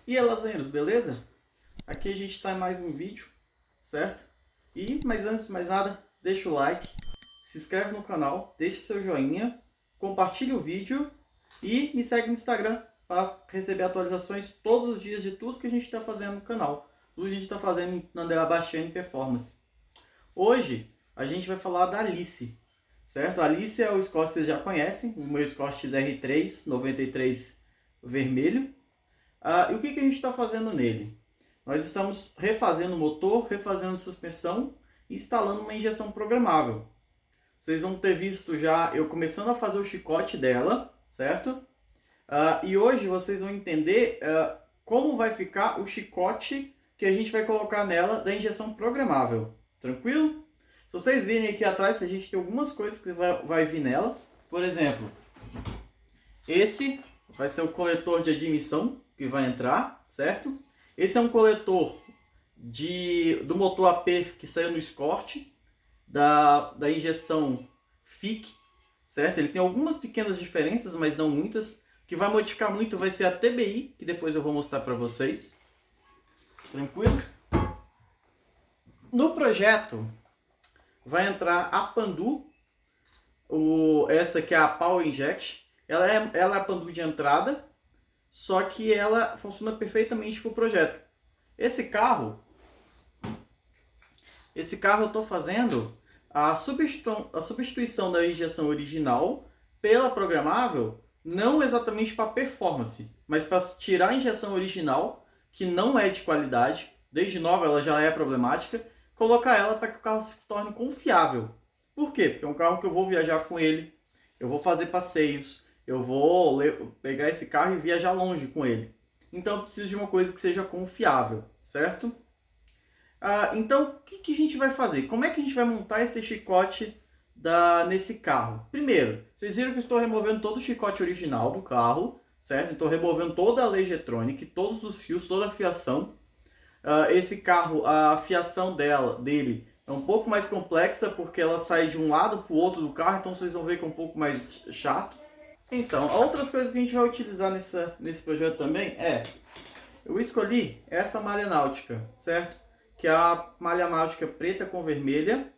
E aí, lasanheiros, beleza? Aqui a gente está em mais um vídeo, certo? Mas antes de mais nada, deixa o like, se inscreve no canal, deixa seu joinha, compartilha o vídeo e me segue no Instagram para receber atualizações todos os dias de tudo que a gente está fazendo no canal. Tudo que a gente está fazendo na Baixando Performance. Hoje a gente vai falar da Alice, certo? A Alice é o Scott que vocês já conhecem, o meu Scott XR3 93 vermelho. E o que a gente está fazendo nele? Nós estamos refazendo o motor, refazendo suspensão e instalando uma injeção programável. Vocês vão ter visto já eu começando a fazer o chicote dela, certo? E hoje vocês vão entender como vai ficar o chicote que a gente vai colocar nela da injeção programável. Tranquilo? Se vocês virem aqui atrás, a gente tem algumas coisas que vai vir nela. Por exemplo, esse vai ser o coletor de admissão que vai entrar, certo? Esse é um coletor do motor AP que saiu no Escort, da injeção FIC, certo? Ele tem algumas pequenas diferenças, mas não muitas. O que vai modificar muito vai ser a TBI, que depois eu vou mostrar para vocês. Tranquilo? No projeto vai entrar a Pandu, essa que é a Power Inject. Ela é a Pandu de entrada, só que ela funciona perfeitamente para o projeto. Esse carro eu estou fazendo a substituição da injeção original pela programável, não exatamente para performance, mas para tirar a injeção original, que não é de qualidade, desde nova ela já é problemática, colocar ela para que o carro se torne confiável. Por quê? Porque é um carro que eu vou viajar com ele, eu vou fazer passeios, eu vou pegar esse carro e viajar longe com ele. Então eu preciso de uma coisa que seja confiável, certo? Então o que a gente vai fazer? Como é que a gente vai montar esse chicote nesse carro? Primeiro, vocês viram que eu estou removendo todo o chicote original do carro, certo? Estou removendo toda a Legtronic, todos os fios, toda a fiação. Esse carro, a fiação dele é um pouco mais complexa porque ela sai de um lado para o outro do carro, então vocês vão ver que é um pouco mais chato. Então, outras coisas que a gente vai utilizar nesse projeto também eu escolhi essa malha náutica, certo? Que é a malha náutica preta com vermelha.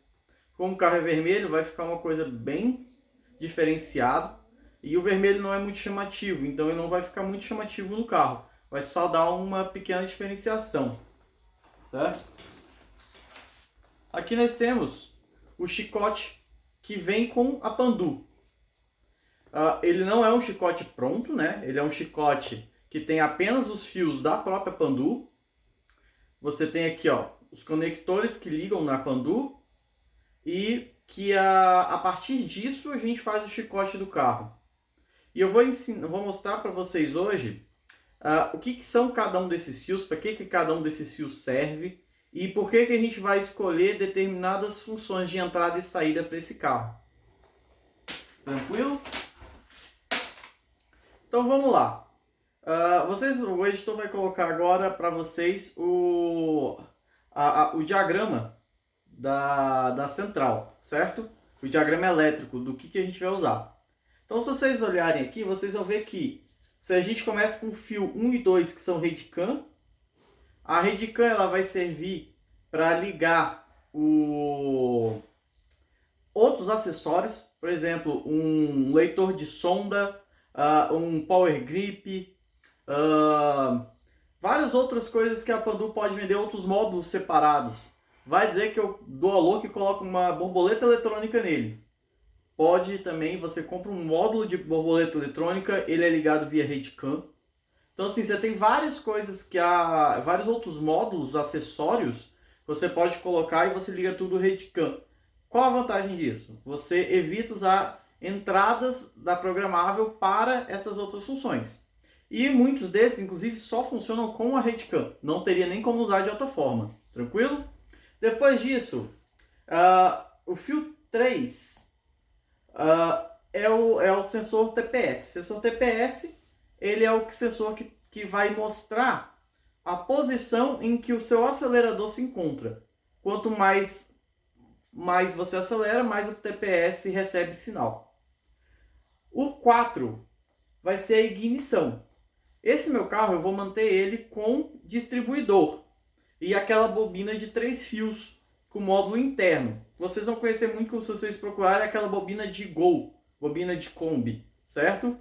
Como o carro é vermelho, vai ficar uma coisa bem diferenciada. E o vermelho não é muito chamativo, então ele não vai ficar muito chamativo no carro. Vai só dar uma pequena diferenciação, certo? Aqui nós temos o chicote que vem com a Pandu. Ele não é um chicote pronto, né? Ele é um chicote que tem apenas os fios da própria Pandu. Você tem aqui, ó, os conectores que ligam na Pandu e que a partir disso a gente faz o chicote do carro. E eu vou mostrar para vocês hoje o que são cada um desses fios, para que cada um desses fios serve e por que a gente vai escolher determinadas funções de entrada e saída para esse carro. Tranquilo? Então vamos lá. O editor vai colocar agora para vocês o diagrama da central, certo? O diagrama elétrico do que a gente vai usar. Então, se vocês olharem aqui, vocês vão ver que se a gente começa com o fio 1 e 2, que são Redcam, a Redcam ela vai servir para ligar outros acessórios, por exemplo, um leitor de sonda, um power grip, várias outras coisas que a Pandu pode vender, outros módulos separados. Vai dizer que eu dou a louca e coloco uma borboleta eletrônica nele. Pode também, você compra um módulo de borboleta eletrônica, ele é ligado via Redcam. Então assim, você tem várias coisas vários outros módulos, acessórios, você pode colocar e você liga tudo Redcam. Qual a vantagem disso? Você evita usar entradas da programável para essas outras funções. E muitos desses, inclusive, só funcionam com a Redcam. Não teria nem como usar de outra forma. Tranquilo? Depois disso, o fio 3 é o sensor TPS. O sensor TPS ele é o sensor que vai mostrar a posição em que o seu acelerador se encontra. Quanto mais você acelera, mais o TPS recebe sinal. O 4 vai ser a ignição. Esse meu carro eu vou manter ele com distribuidor e aquela bobina de 3 fios com módulo interno. Vocês vão conhecer muito se vocês procurarem aquela bobina de Gol, bobina de Kombi, certo?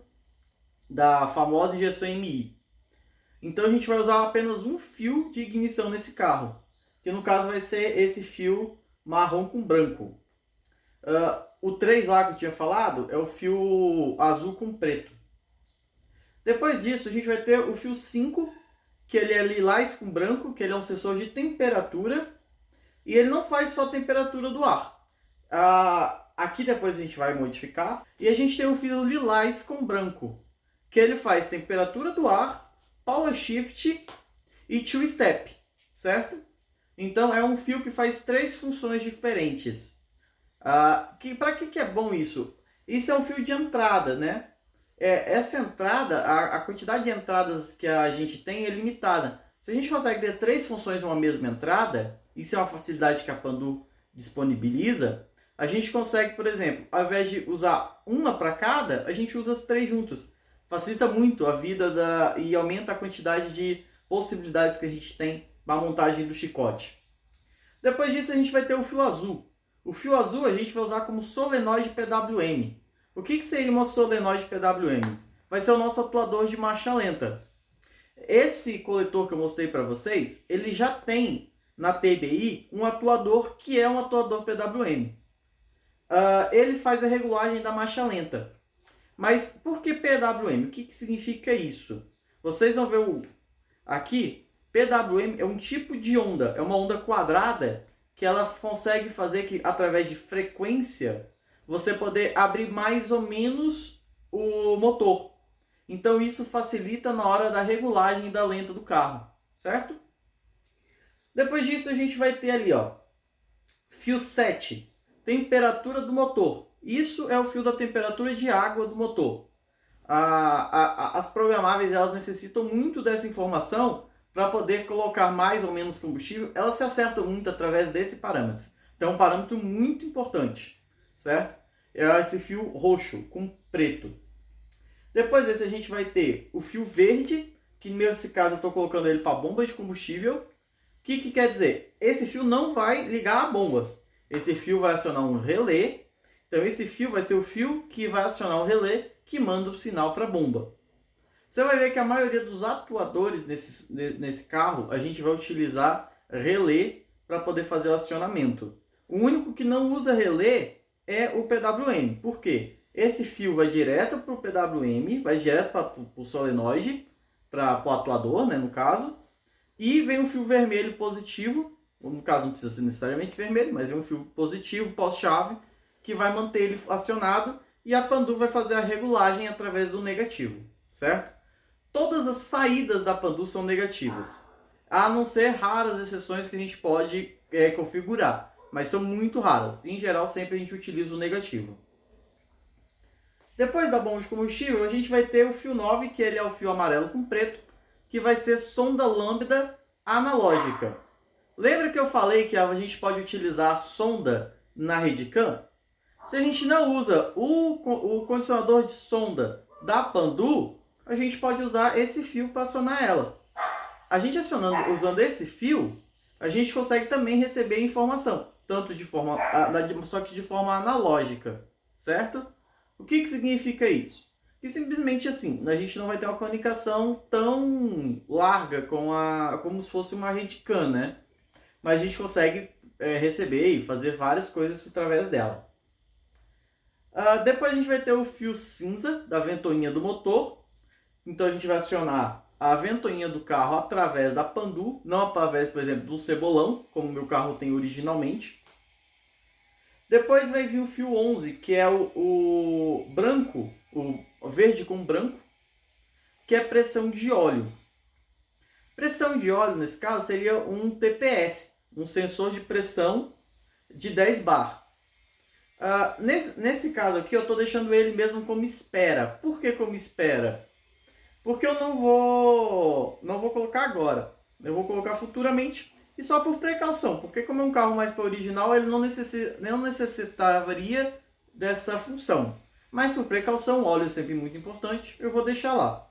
Da famosa injeção MI. Então a gente vai usar apenas um fio de ignição nesse carro, que no caso vai ser esse fio marrom com branco. O 3 lá que eu tinha falado é o fio azul com preto. Depois disso a gente vai ter o fio 5, que ele é lilás com branco, que ele é um sensor de temperatura, e ele não faz só a temperatura do ar. Aqui depois a gente vai modificar. E a gente tem o fio lilás com branco, que ele faz temperatura do ar, power shift e two step, certo? Então é um fio que faz 3 funções diferentes. Para que é bom isso? Isso é um fio de entrada, né? Essa entrada, a quantidade de entradas que a gente tem é limitada. Se a gente consegue ter 3 funções numa mesma entrada, isso é uma facilidade que a Pandu disponibiliza, a gente consegue, por exemplo, ao invés de usar uma para cada, a gente usa as 3 juntas. Facilita muito a vida e aumenta a quantidade de possibilidades que a gente tem para a montagem do chicote. Depois disso a gente vai ter o fio azul. O fio azul a gente vai usar como solenoide PWM. O que seria uma solenoide PWM? Vai ser o nosso atuador de marcha lenta. Esse coletor que eu mostrei para vocês, ele já tem na TBI um atuador que é um atuador PWM. Ele faz a regulagem da marcha lenta. Mas por que PWM? O que significa isso? Vocês vão ver aqui, PWM é um tipo de onda, é uma onda quadrada que ela consegue fazer que, através de frequência, você poder abrir mais ou menos o motor. Então isso facilita na hora da regulagem da lenta do carro, certo? Depois disso a gente vai ter ali, ó, fio 7, temperatura do motor. Isso é o fio da temperatura de água do motor. As programáveis elas necessitam muito dessa informação para poder colocar mais ou menos combustível. Elas se acertam muito através desse parâmetro. Então é um parâmetro muito importante, certo? É esse fio roxo com preto. Depois desse a gente vai ter o fio verde, que nesse caso eu estou colocando ele para a bomba de combustível. O que quer dizer? Esse fio não vai ligar a bomba. Esse fio vai acionar um relé. Então esse fio vai ser o fio que vai acionar o relé que manda o sinal para a bomba. Você vai ver que a maioria dos atuadores nesse carro, a gente vai utilizar relé para poder fazer o acionamento. O único que não usa relé é o PWM. Por quê? Esse fio vai direto para o PWM, vai direto para o solenoide, para o atuador, né, no caso. E vem um fio vermelho positivo, no caso não precisa ser necessariamente vermelho, mas vem um fio positivo pós-chave, que vai manter ele acionado, e a Pandu vai fazer a regulagem através do negativo, certo? Todas as saídas da Pandu são negativas, a não ser raras exceções que a gente pode configurar, mas são muito raras. Em geral, sempre a gente utiliza o negativo. Depois da bomba de combustível, a gente vai ter o fio 9, que ele é o fio amarelo com preto, que vai ser sonda lambda analógica. Lembra que eu falei que a gente pode utilizar a sonda na Redcam? Se a gente não usa o condicionador de sonda da Pandu, a gente pode usar esse fio para acionar ela. A gente usando esse fio, a gente consegue também receber informação, tanto só que de forma analógica, certo? O que significa isso? Que simplesmente assim, a gente não vai ter uma comunicação tão larga como se fosse uma Redcam, né? Mas a gente consegue receber e fazer várias coisas através dela. Depois a gente vai ter o fio cinza da ventoinha do motor. Então a gente vai acionar a ventoinha do carro através da Pandu, não através, por exemplo, do cebolão, como o meu carro tem originalmente. Depois vai vir o fio 11, que é o branco, o verde com branco, que é pressão de óleo. Pressão de óleo, nesse caso, seria um TPS, um sensor de pressão de 10 bar. Nesse caso aqui, eu estou deixando ele mesmo como espera. Por que como espera? Porque eu não vou colocar agora. Eu vou colocar futuramente e só por precaução. Porque como é um carro mais para original, ele não necessitaria dessa função. Mas por precaução, óleo é sempre muito importante, eu vou deixar lá.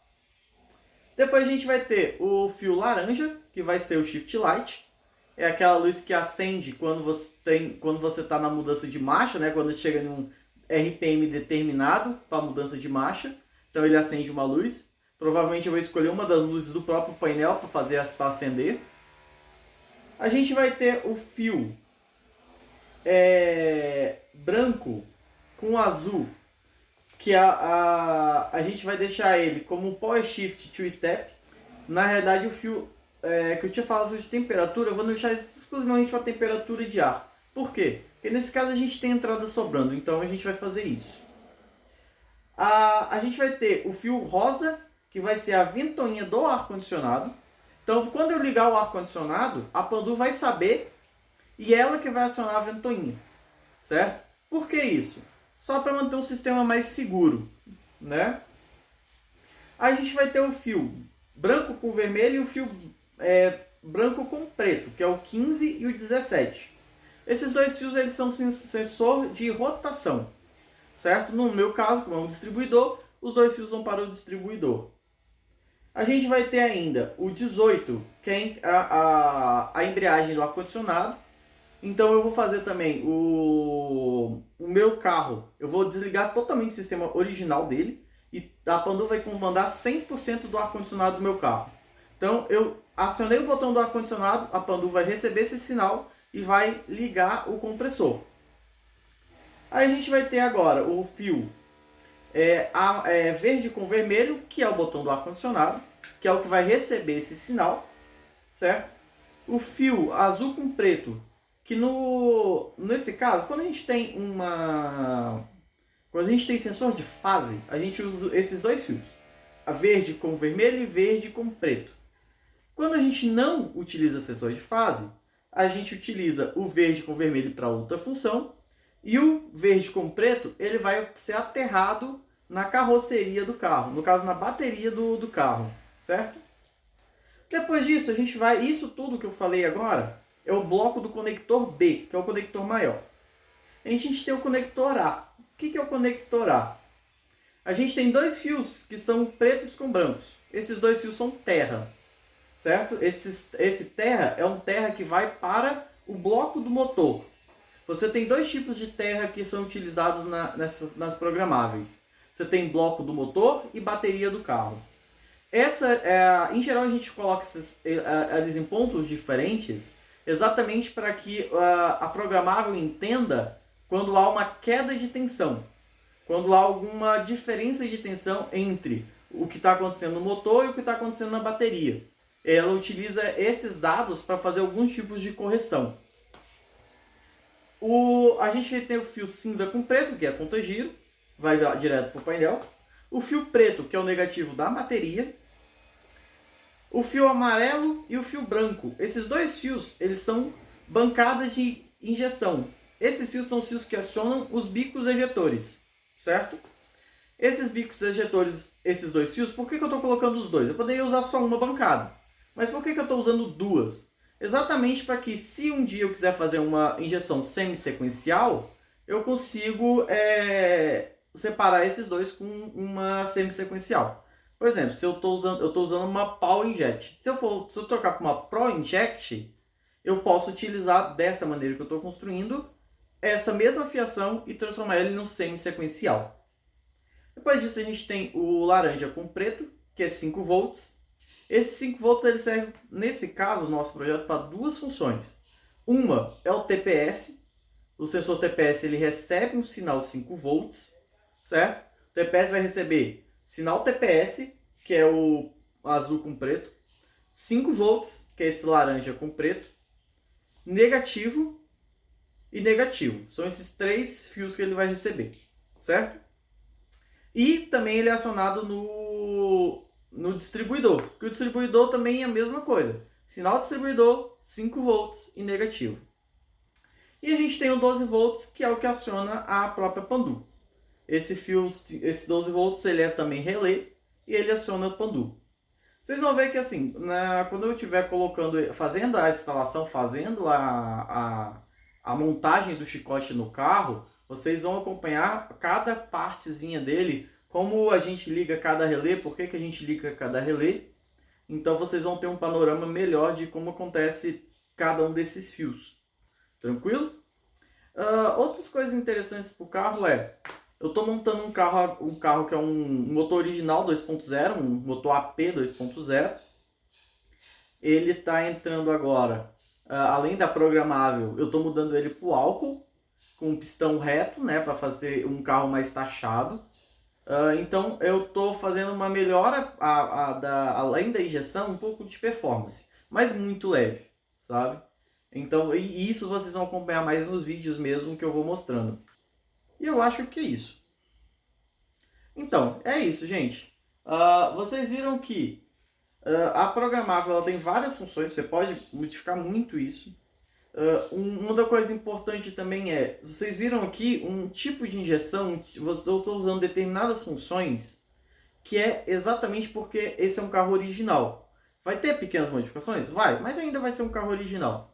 Depois a gente vai ter o fio laranja, que vai ser o Shift Light. É aquela luz que acende quando você está na mudança de marcha, né? Quando chega em um RPM determinado para mudança de marcha. Então ele acende uma luz. Provavelmente eu vou escolher uma das luzes do próprio painel para acender. A gente vai ter o fio branco com azul, que a gente vai deixar ele como um Power Shift Two Step. Na realidade, o fio que eu tinha falado de temperatura, eu vou deixar exclusivamente para temperatura de ar. Por quê? Porque nesse caso a gente tem entrada sobrando, então a gente vai fazer isso. A gente vai ter o fio rosa, que vai ser a ventoinha do ar-condicionado. Então, quando eu ligar o ar-condicionado, a Pandu vai saber e ela que vai acionar a ventoinha, certo? Por que isso? Só para manter um sistema mais seguro, né? A gente vai ter o fio branco com vermelho e o fio branco com preto, que é o 15 e o 17. Esses dois fios eles são sensor de rotação, certo? No meu caso, como é um distribuidor, os dois fios vão para o distribuidor. A gente vai ter ainda o 18, que é a embreagem do ar-condicionado. Então eu vou fazer também o meu carro, eu vou desligar totalmente o sistema original dele e a Pandu vai comandar 100% do ar-condicionado do meu carro. Então eu acionei o botão do ar-condicionado, a Pandu vai receber esse sinal e vai ligar o compressor. Aí a gente vai ter agora o fio verde com vermelho, que é o botão do ar-condicionado, que é o que vai receber esse sinal, certo? O fio azul com preto, que nesse caso, quando a gente tem sensor de fase, a gente usa esses dois fios, a verde com vermelho e verde com preto. Quando a gente não utiliza sensor de fase, a gente utiliza o verde com vermelho para outra função e o verde com preto ele vai ser aterrado na carroceria do carro, no caso na bateria do carro, certo? Depois disso, a gente vai, isso tudo que eu falei agora é o bloco do conector B, que é o conector maior. A gente tem o conector A. O que é o conector A? A gente tem dois fios que são pretos com brancos. Esses dois fios são terra, certo? Esse terra é um terra que vai para o bloco do motor. Você tem dois tipos de terra que são utilizados nas programáveis. Você tem bloco do motor e bateria do carro. Em geral a gente coloca eles em pontos diferentes, exatamente para que a programável entenda quando há uma queda de tensão, quando há alguma diferença de tensão entre o que está acontecendo no motor e o que está acontecendo na bateria. Ela utiliza esses dados para fazer alguns tipos de correção. A gente vai ter o fio cinza com preto, que é a conta-giro, vai direto para o painel. O fio preto, que é o negativo da bateria. O fio amarelo e o fio branco. Esses dois fios, eles são bancadas de injeção. Esses fios são os fios que acionam os bicos ejetores, certo? Esses bicos ejetores, esses dois fios, por que eu estou colocando os dois? Eu poderia usar só uma bancada. Mas por que eu estou usando duas? Exatamente para que, se um dia eu quiser fazer uma injeção semi-sequencial, eu consigo separar esses dois com uma semi-sequencial. Por exemplo, se eu estou usando uma Power Inject. Se eu trocar para uma Pro Inject, eu posso utilizar dessa maneira que eu estou construindo essa mesma fiação e transformar ele num semi-sequencial. Depois disso a gente tem o laranja com preto, que é 5 volts. Esses 5 volts ele serve, nesse caso, o nosso projeto, para duas funções. Uma é o TPS. O sensor TPS ele recebe um sinal 5 volts, certo? O TPS vai receber sinal TPS, que é o azul com preto, 5 volts, que é esse laranja com preto, negativo e negativo. São esses três fios que ele vai receber, certo? E também ele é acionado no distribuidor, que o distribuidor também é a mesma coisa. Sinal distribuidor, 5 volts e negativo. E a gente tem o 12 volts, que é o que aciona a própria Pandu. Esse 12 volts ele é também relé e ele aciona a Pandu. Vocês vão ver que assim, quando eu estiver fazendo a instalação, fazendo a montagem do chicote no carro, vocês vão acompanhar cada partezinha dele, como a gente liga cada relé, por que a gente liga cada relé. Então vocês vão ter um panorama melhor de como acontece cada um desses fios. Tranquilo? Outras coisas interessantes para o carro eu estou montando um carro que é um motor original 2.0, um motor AP 2.0. Ele está entrando agora, além da programável, eu estou mudando ele para o álcool, com um pistão reto, né, para fazer um carro mais taxado. Então eu estou fazendo uma melhora, além da injeção, um pouco de performance, mas muito leve, sabe? Então, e isso vocês vão acompanhar mais nos vídeos mesmo que eu vou mostrando. E eu acho que é isso. Então, é isso, gente. Vocês viram que a programável ela tem várias funções, você pode modificar muito isso. Uma da coisa importante também vocês viram aqui um tipo de injeção, eu estou usando determinadas funções, que é exatamente porque esse é um carro original. Vai ter pequenas modificações? Vai, mas ainda vai ser um carro original.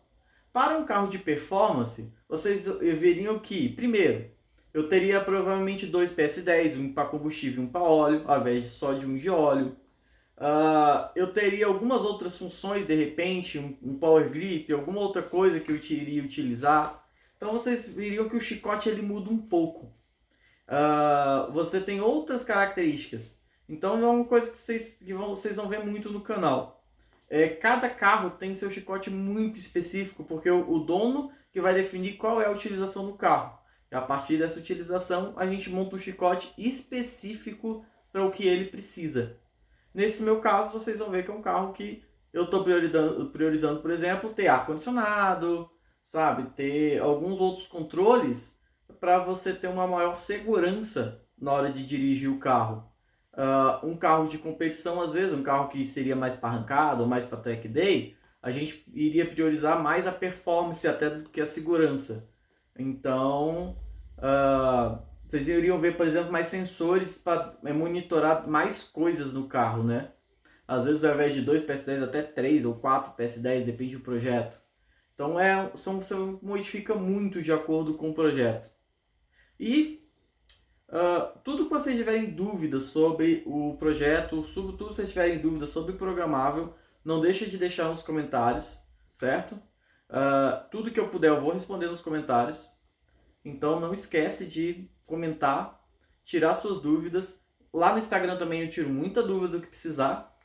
Para um carro de performance, vocês veriam que, primeiro, eu teria provavelmente 2 PS10, um para combustível e um para óleo, ao invés de só de um de óleo. Eu teria algumas outras funções, de repente, um power grip, alguma outra coisa que eu iria utilizar. Então vocês veriam que o chicote ele muda um pouco. Você tem outras características. Então é uma coisa que vocês vão ver muito no canal. Cada carro tem seu chicote muito específico, porque o dono que vai definir qual é a utilização do carro. E a partir dessa utilização, a gente monta um chicote específico para o que ele precisa. Nesse meu caso, vocês vão ver que é um carro que eu estou priorizando, por exemplo, ter ar-condicionado, sabe? Ter alguns outros controles para você ter uma maior segurança na hora de dirigir o carro. Um carro de competição, às vezes, um carro que seria mais para arrancada ou mais para track day, a gente iria priorizar mais a performance até do que a segurança. Então, vocês iriam ver, por exemplo, mais sensores para monitorar mais coisas no carro, né? Às vezes, ao invés de 2 PS10, até 3 ou 4 PS10, depende do projeto. Então, você modifica muito de acordo com o projeto. E tudo que vocês tiverem dúvidas sobre o projeto, tudo que vocês tiverem dúvidas sobre o programável, não deixa de deixar nos comentários, certo? Tudo que eu puder eu vou responder nos comentários. Então não esquece de comentar, tirar suas dúvidas. Lá no Instagram também eu tiro muita dúvida do que precisar.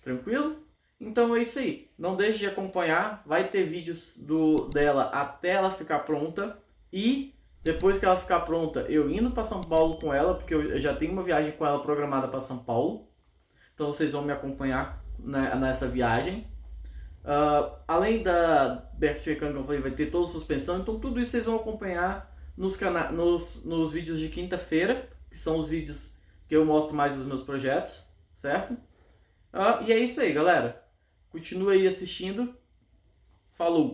Tranquilo? Então é isso aí. Não deixe de acompanhar. Vai ter vídeos dela até ela ficar pronta. E depois que ela ficar pronta, eu indo para São Paulo com ela, porque eu já tenho uma viagem com ela programada para São Paulo. Então vocês vão me acompanhar nessa viagem. Além da Berkshire que eu falei, vai ter toda a suspensão. Então tudo isso vocês vão acompanhar nos vídeos de quinta-feira, que são os vídeos que eu mostro mais os meus projetos, certo? E é isso aí, galera. Continue aí assistindo. Falou!